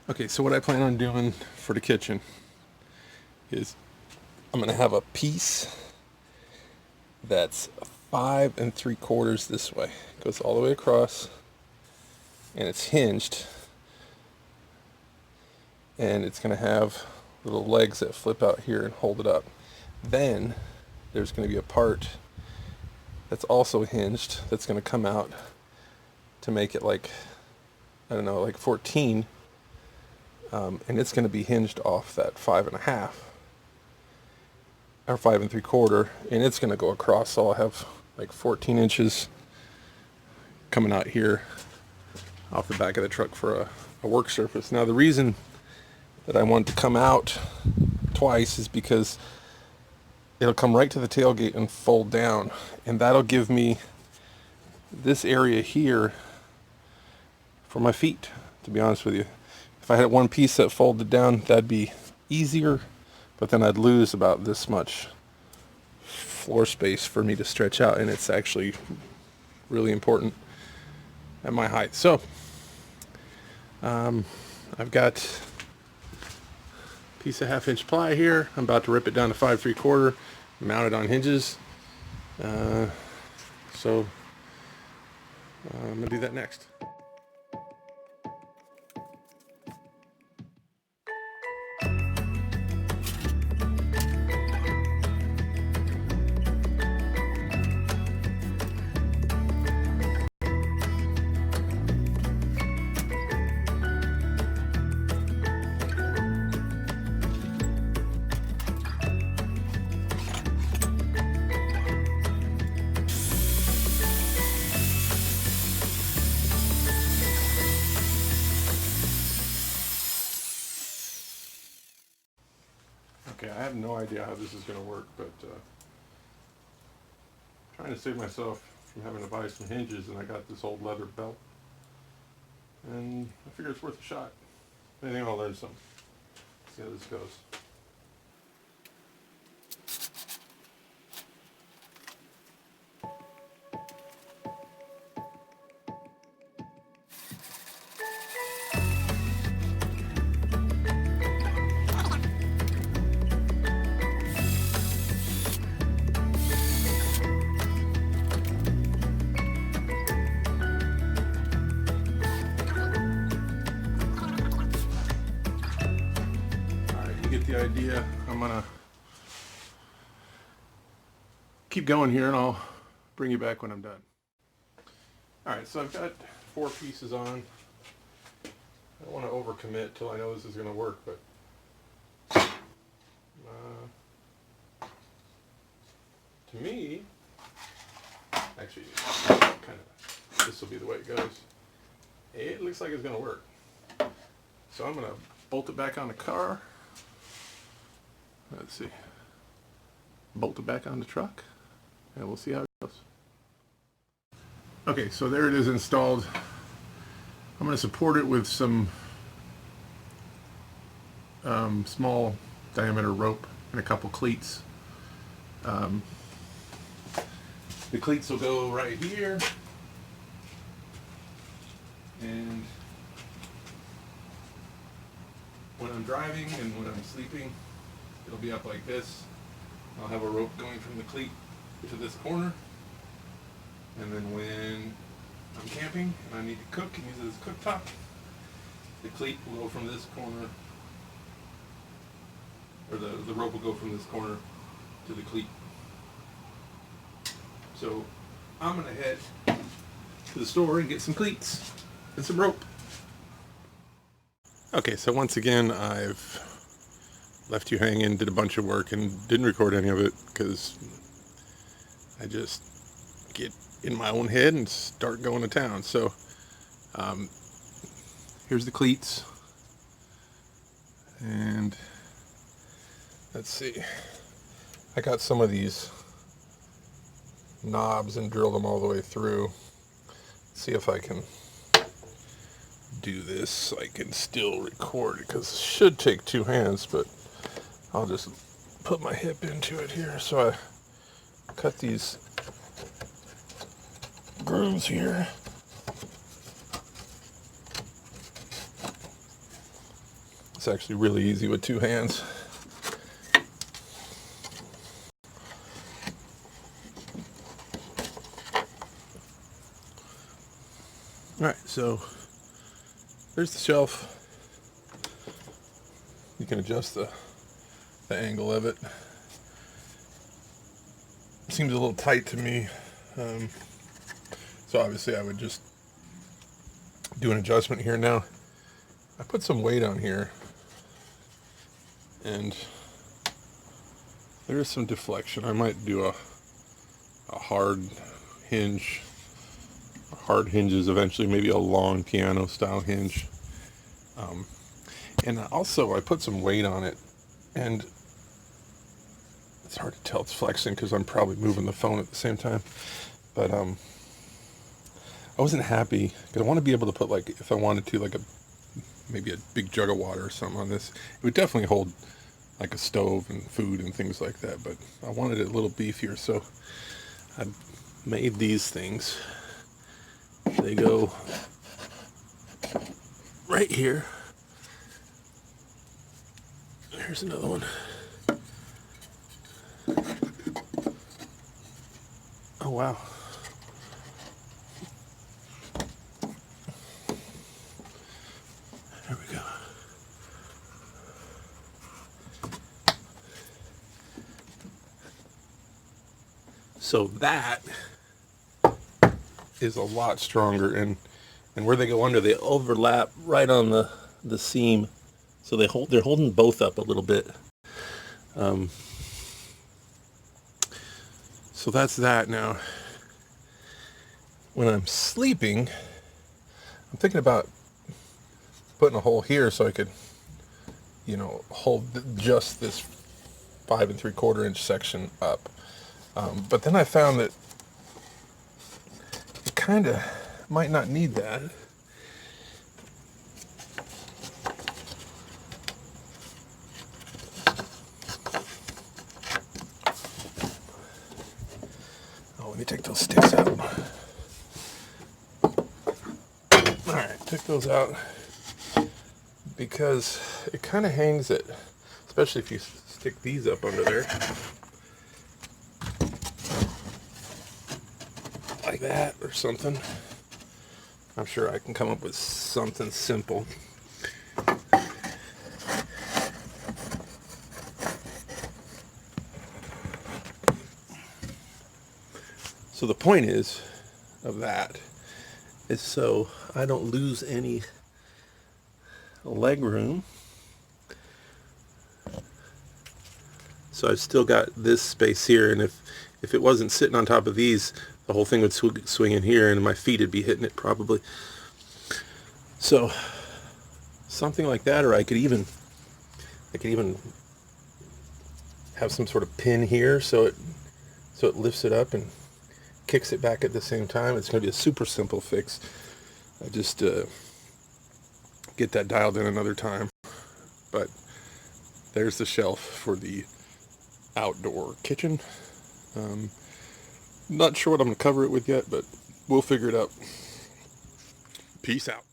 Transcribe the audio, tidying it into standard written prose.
Okay, so what I plan on doing for the kitchen is I'm gonna have a piece that's 5 3/4 this way. It goes all the way across and it's hinged, and it's gonna have little legs that flip out here and hold it up. Then there's gonna be a part that's also hinged that's gonna come out to make it like, I don't know, like 14. And it's going to be hinged off that 5.5 or 5 3/4, and it's going to go across. So I'll have like 14 inches coming out here off the back of the truck for a work surface. Now the reason that I want it to come out twice is because it'll come right to the tailgate and fold down, and that'll give me this area here for my feet, to be honest with you. If I had one piece that folded down, that'd be easier, but then I'd lose about this much floor space for me to stretch out, and it's actually really important at my height. So I've got a piece of 1/2 inch ply here. I'm about to rip it down to 5 3/4, mount it on hinges. So I'm gonna do that next. Okay, I have no idea how this is going to work, but trying to save myself from having to buy some hinges, and I got this old leather belt, and I figure it's worth a shot. I think I'll learn something. See how this goes. Get the idea. I'm gonna keep going here and I'll bring you back when I'm done. Alright, so I've got 4 pieces on. I don't want to overcommit till I know this is going to work, but to me, actually, kind of, this will be the way it goes. It looks like it's going to work. So I'm going to bolt it back on the car. Let's see. Bolt it back on the truck, and we'll see how it goes. Okay, so there it is installed. I'm going to support it with some small diameter rope and a couple cleats. The cleats will go right here, and when I'm driving and when I'm sleeping, it'll be up like this. I'll have a rope going from the cleat to this corner, and then when I'm camping and I need to cook and use it as a cooktop, the cleat will go from this corner, or the rope will go from this corner to the cleat. So I'm gonna head to the store and get some cleats and some rope. Okay, so once again I've left you hanging, did a bunch of work, and didn't record any of it because I just get in my own head and start going to town. So here's the cleats, and let's see, I got some of these knobs and drilled them all the way through. Let's see if I can do this so I can still record it, because it should take 2 hands, but I'll just put my hip into it here. So I cut these grooves here, It's actually really easy with two hands. Alright, so there's the shelf. You can adjust the angle of it. Seems a little tight to me. So obviously I would just do an adjustment here. Now, I put some weight on here, and there is some deflection. I might do a hard hinge. Hard hinges eventually, maybe a long piano style hinge. And also I put some weight on it, and it's hard to tell it's flexing because I'm probably moving the phone at the same time. But I wasn't happy because I want to be able to put, like, if I wanted to, like maybe a big jug of water or something on this. It would definitely hold like a stove and food and things like that, but I wanted it a little beefier, so I made these things. They go right here. Here's another one. Oh wow. There we go. So that is a lot stronger, and where they go under, they overlap right on the seam, so they're holding both up a little bit. So that's that. Now, when I'm sleeping, I'm thinking about putting a hole here so I could, hold just this 5 3/4 inch section up. But then I found that it kind of might not need that. Oh, let me take those sticks out. Alright, took those out because it kind of hangs it, especially if you stick these up under there. Like that or something. I'm sure I can come up with something simple. So the point of that is so I don't lose any leg room. So I've still got this space here, and if it wasn't sitting on top of these, the whole thing would swing in here and my feet would be hitting it probably. So something like that, or I could even have some sort of pin here so it lifts it up and kicks it back at the same time. It's going to be a super simple fix. I just get that dialed in another time. But there's the shelf for the outdoor kitchen. Not sure what I'm going to cover it with yet, but we'll figure it out. Peace out.